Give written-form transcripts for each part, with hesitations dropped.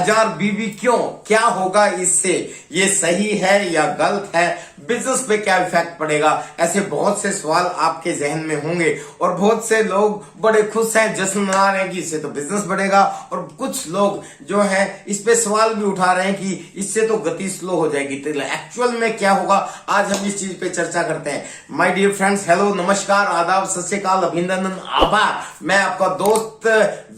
हजार बीवी क्यों, क्या होगा इससे, ये सही है या गलत है, बिजनेस पे क्या इफेक्ट पड़ेगा, ऐसे बहुत से सवाल आपके जहन में होंगे। और बहुत से लोग बड़े खुश हैं, जश्न मना रहे हैं कि इससे तो बिजनेस बढ़ेगा, और कुछ लोग जो है इस पे सवाल भी उठा रहे हैं कि इससे तो गति स्लो हो जाएगी। तो एक्चुअल में क्या होगा, आज हम इस चीज पे चर्चा करते हैं। माय डियर फ्रेंड्स, हेलो, नमस्कार, आदाब, सत श्री अकाल, अभिनंदन, आभार। मैं आपका दोस्त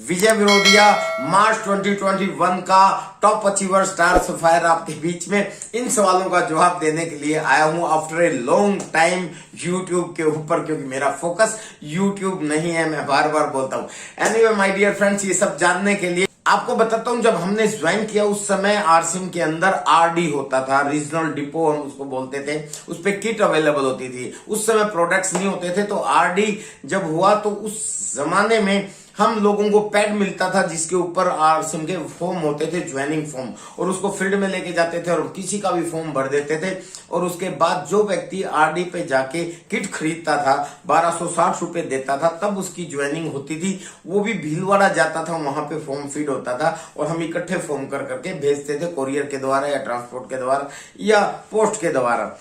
विजय विरोधिया, मार्च 2021 का टॉप अचीवर स्टार सफायर आपके बीच में इन सवालों का जवाब देने के लिए आया हूं after a long time YouTube के ऊपर, क्योंकि मेरा फोकस यूट्यूब नहीं है, मैं बार बार बोलता हूं। एनीवे माय डियर फ्रेंड्स, ये सब जानने के लिए आपको बताता हूं, जब हमने ज्वाइन किया उस समय आरसिम के अंदर आरडी होता था, रीजनल डिपो हम उसको बोलते थे, उस पे किट अवेलेबल होती थी। उस समय प्रोडक्ट्स नहीं होते थे, तो आरडी जब हुआ तो उस जमाने में हम लोगों को पैड मिलता था जिसके ऊपर आरसिम के फॉर्म होते थे, ज्वाइनिंग फॉर्म, और उसको फील्ड में लेके जाते थे और किसी का भी फॉर्म भर देते थे। और उसके बाद जो व्यक्ति आरडी पे जाके किट खरीदता था, 1260 रुपए देता था, तब उसकी ज्वाइनिंग होती थी। वो भी भीलवाड़ा जाता था, वहां पे फॉर्म फीड होता था और हम इकट्ठे फॉर्म कर करके भेजते थे, कोरियर के द्वारा या ट्रांसपोर्ट के द्वारा या पोस्ट के द्वारा।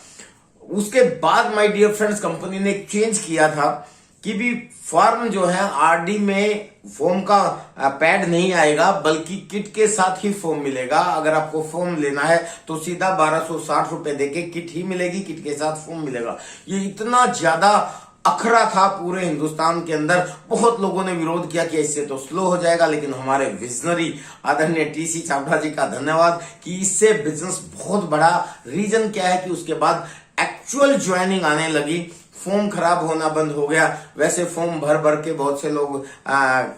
उसके बाद माय डियर फ्रेंड्स, कंपनी ने चेंज किया था कि भी फॉर्म जो है आरडी में फॉर्म का पैड नहीं आएगा, बल्कि किट के साथ ही फॉर्म मिलेगा। अगर आपको फॉर्म लेना है तो सीधा 1260 रुपए देके किट ही मिलेगी, किट के साथ फॉर्म मिलेगा। ये इतना ज्यादा अखरा था पूरे हिंदुस्तान के अंदर, बहुत लोगों ने विरोध किया कि इससे तो स्लो हो जाएगा, लेकिन हमारे विजनरी आदरणीय टीसी चावड़ा जी का धन्यवाद कि इससे बिजनेस बहुत बड़ा। रीजन क्या है कि उसके बाद एक्चुअल ज्वाइनिंग आने लगी, फॉर्म खराब होना बंद हो गया। वैसे फॉर्म भर भर के बहुत से लोग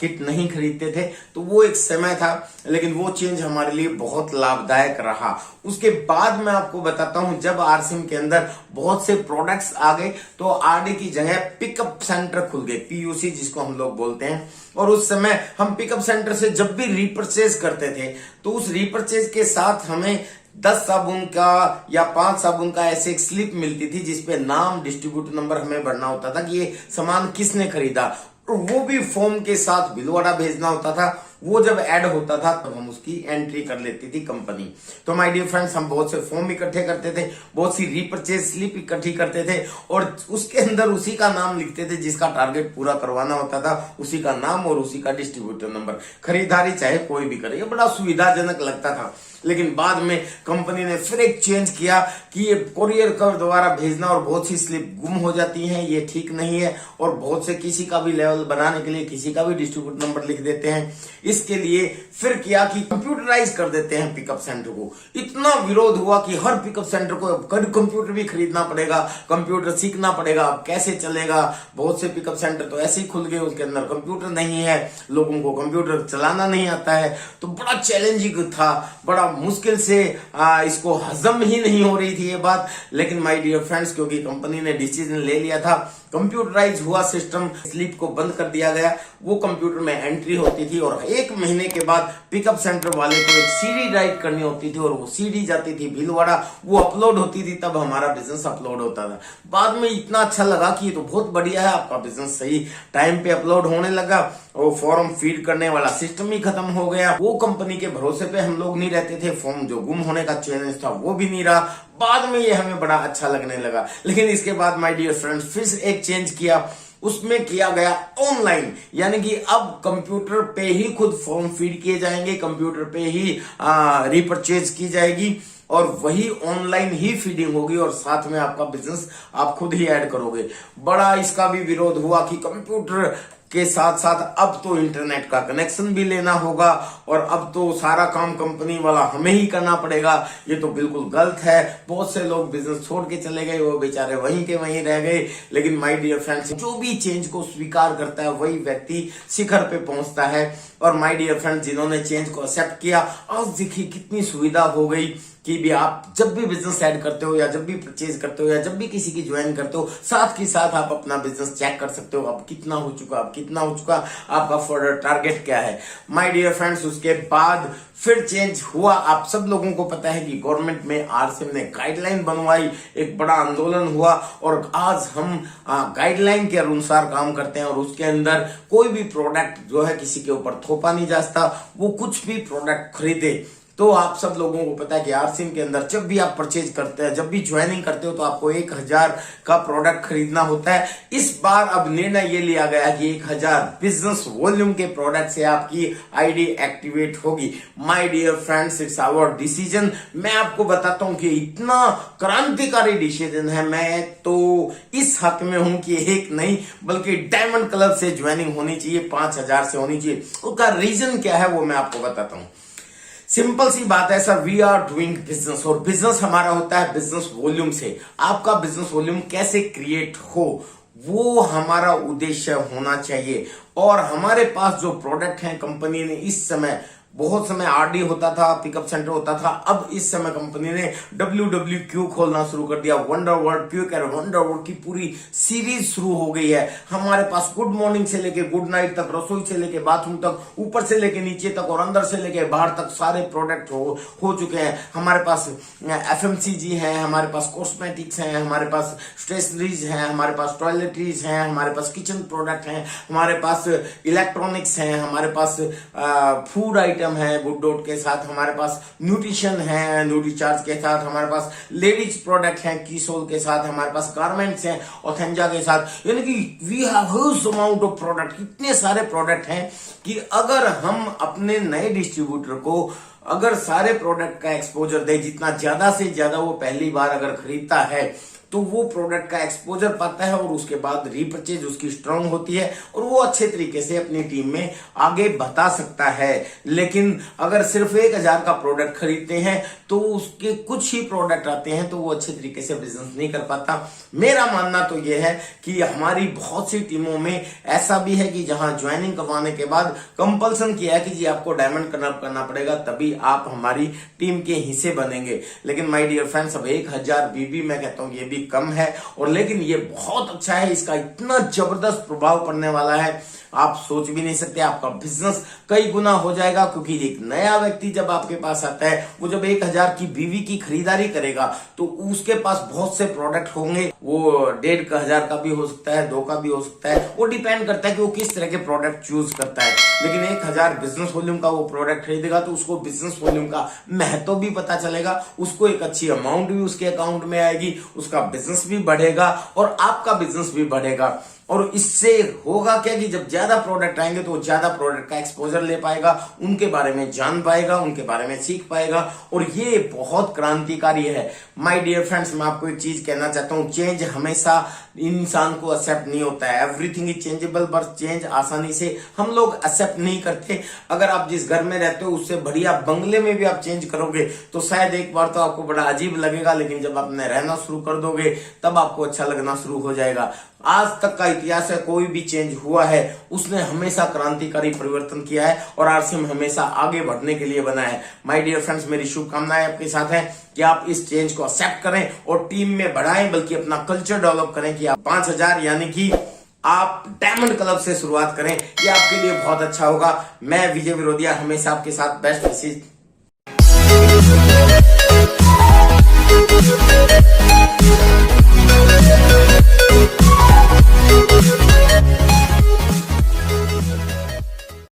किट नहीं खरीदते थे, तो वो एक समय था, लेकिन वो चेंज हमारे लिए बहुत लाभदायक रहा। उसके बाद मैं आपको बताता हूं, जब आरसिम के अंदर बहुत से प्रोडक्ट्स आ गए तो आरडी की जगह पिकअप सेंटर खुल गए, पीयूसी जिसको हम लोग बोलते हैं। और उस समय हम पिकअप सेंटर से जब भी रीपर्चेज करते थे तो उस रीपर्चेज के साथ हमें 10 साबुन का या 5 साबुन का ऐसे एक स्लिप मिलती थी जिसपे नाम, डिस्ट्रीब्यूटर नंबर हमें भरना होता था कि ये सामान किसने खरीदा, और वो भी फॉर्म के साथ भीलवाड़ा भेजना होता था। वो जब ऐड होता था तब हम उसकी एंट्री कर लेती थी कंपनी। तो माय डियर फ्रेंड्स, हम बहुत से फॉर्म इकट्ठे करते थे, बहुत सी रीपर्चेज स्लिप इकट्ठी करते थे और उसके अंदर उसी का नाम लिखते थे जिसका टारगेट पूरा करवाना होता था, उसी का नाम और उसी का डिस्ट्रीब्यूटर नंबर। खरीदारी चाहे कोई भी करे, ये बड़ा सुविधाजनक लगता था। लेकिन बाद में कंपनी ने फिर एक चेंज किया कि ये कोरियर के द्वारा भेजना और बहुत सी स्लिप गुम हो जाती हैं, ये ठीक नहीं है। और बहुत से किसी का भी लेवल बनाने के लिए किसी का भी डिस्ट्रीब्यूटर नंबर लिख देते हैं। इसके लिए फिर किया कि कंप्यूटराइज कर देते हैं पिकअप सेंटर को। इतना विरोध हुआ कि हर पिकअप सेंटर को कंप्यूटर भी खरीदना पड़ेगा, कंप्यूटर सीखना पड़ेगा, अब कैसे चलेगा। बहुत से पिकअप सेंटर तो ऐसे ही खुल गए, उसके अंदर कंप्यूटर नहीं है, लोगों को कंप्यूटर चलाना नहीं आता है। तो बड़ा चैलेंजिंग था, बड़ा मुश्किल से इसको हजम ही नहीं हो रही थी ये बात। लेकिन माय डियर फ्रेंड्स, क्योंकि कंपनी ने डिसीजन ले लिया था, कंप्यूटराइज हुआ सिस्टम, स्लिप को बंद कर दिया गया, वो कंप्यूटर में एंट्री होती थी और 1 महीने के बाद पिकअप सेंटर वाले को एक सीडी राइट करनी होती थी और वो सीडी जाती थी भीलवाड़ा, वो अपलोड होती थी, तब हमारा बिजनेस अपलोड होता था। बाद में इतना अच्छा लगा कि ये तो बहुत बढ़िया है, आपका बिजनेस सही टाइम पे अपलोड होने लगा, वो फॉर्म फीड करने वाला सिस्टम ही खत्म हो गया। वो कंपनी के भरोसे पे हम लोग नहीं रहते थे, फॉर्म जो गुम होने का चैलेंज था वो भी नहीं रहा। बाद में ये हमें बड़ा अच्छा लगने लगा। लेकिन इसके बाद माय डियर फ्रेंड्स, फिर एक चेंज किया, उसमें किया गया ऑनलाइन, यानी कि अब कंप्यूटर पे ही खुद फॉर्म फीड किए जाएंगे, कंप्यूटर पे ही रीपर्चेज की जाएगी और वही ऑनलाइन ही फीडिंग होगी और साथ में आपका बिजनेस आप खुद ही ऐड करोगे। बड़ा इसका भी विरोध हुआ कि कंप्यूटर के साथ साथ अब तो इंटरनेट का कनेक्शन भी लेना होगा और अब तो सारा काम कंपनी वाला हमें ही करना पड़ेगा। ये तो बिल्कुल गलत है। बहुत से लोग बिजनेस छोड़ के चले गए, वो बेचारे वहीं के वहीं रह गए। लेकिन माय डियर फ्रेंड्स, जो भी चेंज को स्वीकार करता है वही व्यक्ति शिखर पे पहुंचता है। और माय डियर फ्रेंड्स, जिन्होंने चेंज को एक्सेप्ट किया, आज देखिए कितनी सुविधा हो गई कि भी आप जब भी बिजनेस ऐड करते हो या जब भी परचेज करते हो या जब भी किसी की ज्वाइन करते हो, साथ के साथ आप अपना बिजनेस चेक कर सकते हो, अब कितना हो चुका, अब कितना हो चुका, आपका फर्दर टारगेट क्या है। माय डियर फ्रेंड्स, उसके बाद फिर चेंज हुआ। आप सब लोगों को पता है कि गवर्नमेंट में आरसिम ने गाइडलाइन बनवाई, एक बड़ा आंदोलन हुआ और आज हम गाइडलाइन के अनुसार काम करते हैं और उसके अंदर कोई भी प्रोडक्ट जो है किसी के ऊपर थोपा नहीं जाता। वो कुछ भी प्रोडक्ट खरीदे, तो आप सब लोगों को पता है कि आरसीएम के अंदर जब भी आप परचेज करते हैं, जब भी ज्वाइनिंग करते हो, तो आपको 1000 का प्रोडक्ट खरीदना होता है। इस बार अब निर्णय ये लिया गया कि 1000 बिजनेस वॉल्यूम के प्रोडक्ट से आपकी आईडी एक्टिवेट होगी। My dear friends, it's our decision. मैं आपको बताता हूं कि इतना क्रांतिकारी डिसीजन है, मैं तो इस हक में हूं कि एक नहीं बल्कि डायमंड क्लब से ज्वाइनिंग होनी चाहिए, 5000 से होनी चाहिए। उसका रीजन क्या है वो मैं आपको बताता हूं। सिंपल सी बात है sir, we are doing business, और बिजनेस हमारा होता है बिजनेस वॉल्यूम से। आपका बिजनेस वॉल्यूम कैसे क्रिएट हो वो हमारा उद्देश्य होना चाहिए। और हमारे पास जो प्रोडक्ट है, कंपनी ने इस समय, बहुत समय आरडी होता था, पिकअप सेंटर होता था, अब इस समय कंपनी ने WWQ खोलना शुरू कर दिया। Wonder world, quick and wonder world की पूरी सीरीज शुरू हो गई है। हमारे पास गुड मॉर्निंग से लेके गुड नाइट तक, रसोई से लेके बाथरूम तक, ऊपर से लेके नीचे तक और अंदर से लेके बाहर तक सारे प्रोडक्ट हो चुके हैं। हमारे पास FMCG है, हमारे पास कॉस्मेटिक्स हैं, हमारे पास स्टेशनरीज हैं, हमारे पास टॉयलेटरीज हैं, हमारे पास किचन प्रोडक्ट हैं, हमारे पास इलेक्ट्रॉनिक्स हैं, हमारे पास फूड आइटम है गुड डॉट के साथ, हमारे पास न्यूट्रिशन है न्यूट्रीचार्ज के साथ, हमारे पास लेडीज प्रोडक्ट हैं कीसोल के साथ, हमारे पास गारमेंट्स हैं ऑथेंजा के साथ। यानी कि we have huge amount of product, इतने सारे प्रोडक्ट हैं कि अगर हम अपने नए डिस्ट्रीब्यूटर को अगर सारे प्रोडक्ट का एक्सपोजर दे, जितना ज्यादा से ज्यादा वो पहली बार अगर खरीदता है तो वो प्रोडक्ट का एक्सपोजर पाता है, और उसके बाद रीपरचेज उसकी स्ट्रांग होती है और वो अच्छे तरीके से अपनी टीम में आगे बता सकता है। लेकिन अगर सिर्फ 1000 का प्रोडक्ट खरीदते हैं तो उसके कुछ ही प्रोडक्ट आते हैं तो वो अच्छे तरीके से बिजनेस नहीं कर पाता। मेरा मानना तो ये है कि हमारी बहुत सी टीमों में ऐसा भी है कि जहां ज्वाइनिंग करवाने के बाद कंपल्सन किया है कि जी आपको डायमंड करना पड़ेगा, तभी आप हमारी टीम के हिस्से बनेंगे। लेकिन माय डियर फ्रेंड्स, अब 1000 बीबी मैं कहता हूं ये भी कम है, और लेकिन ये बहुत अच्छा है। इसका इतना जबरदस्त प्रभाव पड़ने वाला है, आप सोच भी नहीं सकते। आपका बिजनेस कई गुना हो जाएगा, क्योंकि एक नया व्यक्ति जब आपके पास आता है, वो जब 1000 की बीवी की खरीदारी करेगा तो उसके पास बहुत से प्रोडक्ट होंगे। वो 1500 का भी हो सकता है, 2 का भी हो सकता है, वो डिपेंड करता है कि वो किस तरह के प्रोडक्ट चूज करता है। लेकिन 1000 बिजनेस वॉल्यूम का वो प्रोडक्ट खरीदेगा तो उसको बिजनेस वॉल्यूम का महत्व भी पता चलेगा, उसको एक अच्छी अमाउंट भी उसके अकाउंट में आएगी, उसका बिजनेस भी बढ़ेगा और आपका बिजनेस भी बढ़ेगा। और इससे होगा क्या कि जब ज्यादा प्रोडक्ट आएंगे तो ज्यादा प्रोडक्ट का एक्सपोजर ले पाएगा, उनके बारे में जान पाएगा, उनके बारे में सीख पाएगा, और ये बहुत क्रांतिकारी है। माय डियर फ्रेंड्स, मैं आपको एक चीज कहना चाहता हूं, चेंज हमेशा इंसान को एक्सेप्ट नहीं होता है। Everything is changeable, but change आसानी से हम लोग एक्सेप्ट नहीं करते। अगर आप जिस घर में रहते हो उससे बढ़िया बंगले में भी आप चेंज करोगे तो शायद एक बार तो आपको बड़ा अजीब लगेगा, लेकिन जब आपने रहना शुरू कर दोगे तब आपको अच्छा लगना शुरू हो जाएगा। आज तक का इतिहास है, कोई भी चेंज हुआ है उसने हमेशा क्रांतिकारी परिवर्तन किया है, और आरसीएम हमेशा आगे बढ़ने के लिए बना है। माय डियर फ्रेंड्स, मेरी शुभकामनाएं आपके साथ है कि आप इस चेंज को एक्सेप्ट करें और टीम में बढ़ाएं, बल्कि अपना कल्चर डेवलप करें कि आप 5000 यानी कि आप डायमंड क्लब से शुरुआत करें। ये आपके लिए बहुत अच्छा होगा। मैं विजय विरोधिया हमेशा आपके साथ बेस्ट विशेष